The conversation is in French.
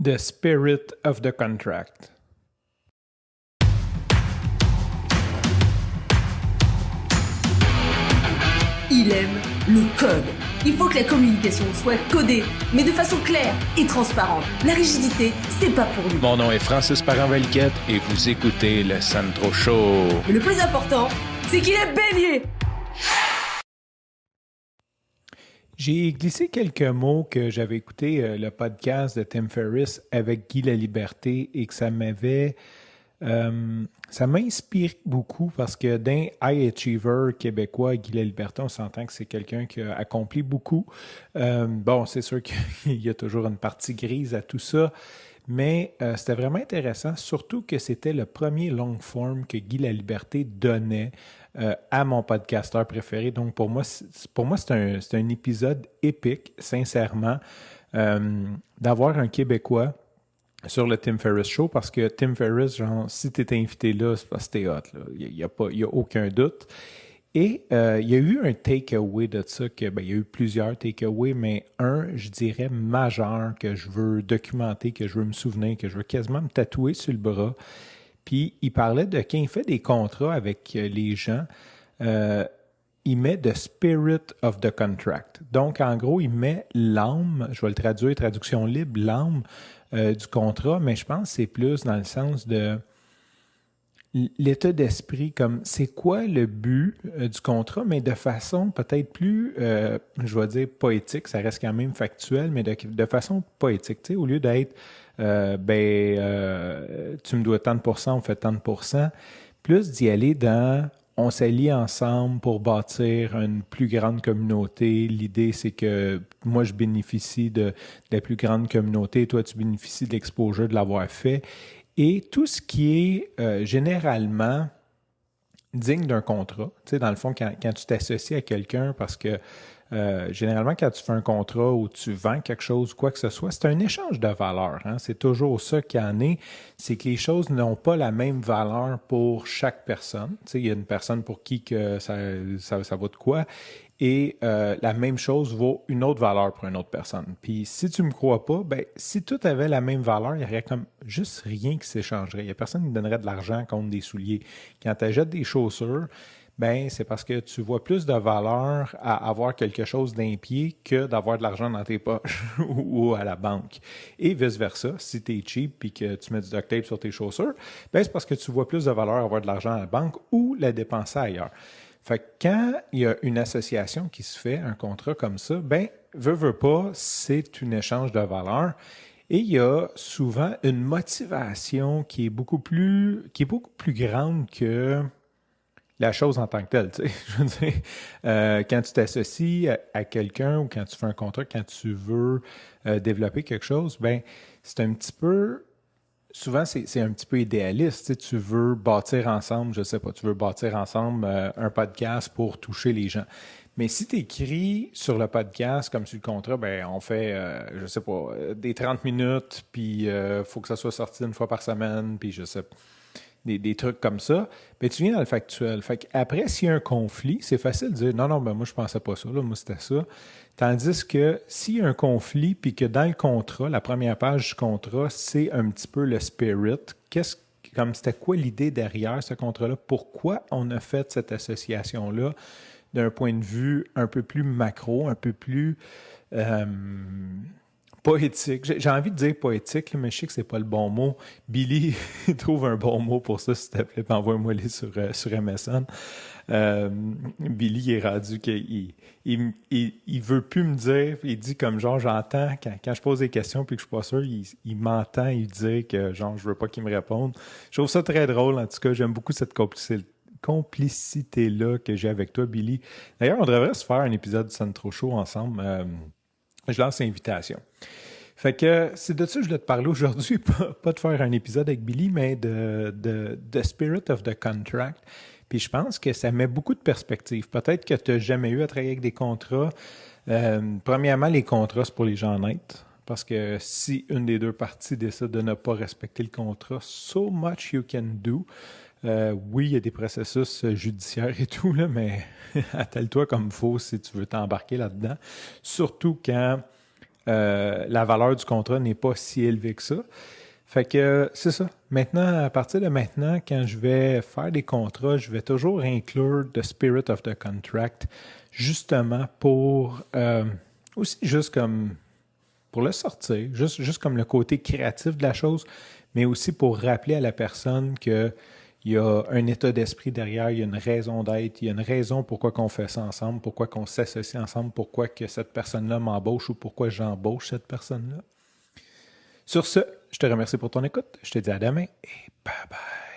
The Spirit of the Contract. Il aime le code. Il faut que la communication soit codée, mais de façon claire et transparente. La rigidité, c'est pas pour lui. Mon nom est Francis Parent-Valquette et vous écoutez le Sandro Show. Mais le plus important, c'est qu'il est bélier. J'ai glissé quelques mots que j'avais écouté le podcast de Tim Ferriss avec Guy Laliberté et que ça m'a inspiré beaucoup parce que d'un high achiever québécois, Guy Laliberté, on s'entend que c'est quelqu'un qui a accompli beaucoup. Bon, c'est sûr qu'il y a toujours une partie grise à tout ça, mais c'était vraiment intéressant, surtout que c'était le premier long form que Guy Laliberté donnait à mon podcasteur préféré. Donc, pour moi, c'est un épisode épique, sincèrement, d'avoir un Québécois sur le Tim Ferriss Show, parce que Tim Ferriss, genre, si tu étais invité là, c'est parce que t'es hot, là. Il y a aucun doute. Et il y a eu un take-away de ça, il y a eu plusieurs take-aways, mais un, je dirais, majeur que je veux documenter, que je veux me souvenir, que je veux quasiment me tatouer sur le bras. Puis, il parlait de quand il fait des contrats avec les gens, il met the spirit of the contract. Donc, en gros, il met l'âme, je vais le traduire, traduction libre, l'âme du contrat, mais je pense que c'est plus dans le sens de l'état d'esprit, comme c'est quoi le but du contrat, mais de façon peut-être plus, je vais dire poétique, ça reste quand même factuel, mais de façon poétique, tu sais, au lieu d'être tu me dois tant de pourcents, on fait tant de pourcents, plus d'y aller dans on s'allie ensemble pour bâtir une plus grande communauté. L'idée, c'est que moi, je bénéficie de la plus grande communauté, toi, tu bénéficies de l'exposure de l'avoir fait. Et tout ce qui est généralement digne d'un contrat, tu sais, dans le fond, quand tu t'associes à quelqu'un, parce que généralement, quand tu fais un contrat ou tu vends quelque chose, quoi que ce soit, c'est un échange de valeurs. Hein? C'est toujours ça qu'il y en est. C'est que les choses n'ont pas la même valeur pour chaque personne. Tu sais, il y a une personne pour qui que ça vaut de quoi. Et la même chose vaut une autre valeur pour une autre personne. Puis si tu ne me crois pas, ben si tout avait la même valeur, il n'y aurait comme juste rien qui s'échangerait. Il n'y a personne qui donnerait de l'argent contre des souliers. Quand tu achètes des chaussures, ben c'est parce que tu vois plus de valeur à avoir quelque chose d'un pied que d'avoir de l'argent dans tes poches ou à la banque. Et vice-versa, si tu es cheap et que tu mets du duct tape sur tes chaussures, ben c'est parce que tu vois plus de valeur à avoir de l'argent à la banque ou la dépenser ailleurs. Fait que quand il y a une association qui se fait, un contrat comme ça, ben veut pas, c'est un échange de valeur. Et il y a souvent une motivation qui est beaucoup plus grande que la chose en tant que telle, tu sais. Je veux dire, quand tu t'associes à quelqu'un ou quand tu fais un contrat, quand tu veux développer quelque chose, ben c'est un petit peu, souvent c'est un petit peu idéaliste, tu sais. Tu veux bâtir ensemble, je sais pas, tu veux bâtir ensemble un podcast pour toucher les gens. Mais si tu écris sur le podcast comme sur le contrat, ben on fait, je sais pas, des 30 minutes, puis faut que ça soit sorti une fois par semaine, puis je sais pas. Des trucs comme ça, mais tu viens dans le factuel. Fait qu'après, s'il y a un conflit, c'est facile de dire « Non, ben moi, je pensais pas ça. Là, moi, c'était ça. » Tandis que s'il y a un conflit, puis que dans le contrat, la première page du contrat, c'est un petit peu le spirit. C'était quoi l'idée derrière ce contrat-là? Pourquoi on a fait cette association-là d'un point de vue un peu plus macro, un peu plus poétique. J'ai envie de dire poétique, mais je sais que c'est pas le bon mot. Billy, trouve un bon mot pour ça, s'il te plaît, puis envoie-moi-les sur MSN. Billy est rendu qu'il il veut plus me dire, il dit comme genre, j'entends, quand je pose des questions puis que je suis pas sûr, il m'entend, il dit que genre, je veux pas qu'il me réponde. Je trouve ça très drôle, en tout cas, j'aime beaucoup cette complicité-là que j'ai avec toi, Billy. D'ailleurs, on devrait se faire un épisode du Sandro Show ensemble. Je lance l'invitation. Fait que c'est de ça que je voulais te parler aujourd'hui, pas de faire un épisode avec Billy, mais de Spirit of the Contract. Puis je pense que ça met beaucoup de perspective. Peut-être que tu n'as jamais eu à travailler avec des contrats. Premièrement, les contrats, c'est pour les gens honnêtes. Parce que si une des deux parties décide de ne pas respecter le contrat, so much you can do. Oui, il y a des processus judiciaires et tout, là, mais attelle-toi comme il faut si tu veux t'embarquer là-dedans. Surtout quand la valeur du contrat n'est pas si élevée que ça. Fait que c'est ça. Maintenant, à partir de maintenant, quand je vais faire des contrats, je vais toujours inclure the spirit of the contract, justement pour aussi juste comme pour le sortir, juste comme le côté créatif de la chose, mais aussi pour rappeler à la personne qu'il y a un état d'esprit derrière, il y a une raison d'être, il y a une raison pourquoi on fait ça ensemble, pourquoi on s'associe ensemble, pourquoi que cette personne-là m'embauche ou pourquoi j'embauche cette personne-là. Sur ce, je te remercie pour ton écoute. Je te dis à demain et bye bye.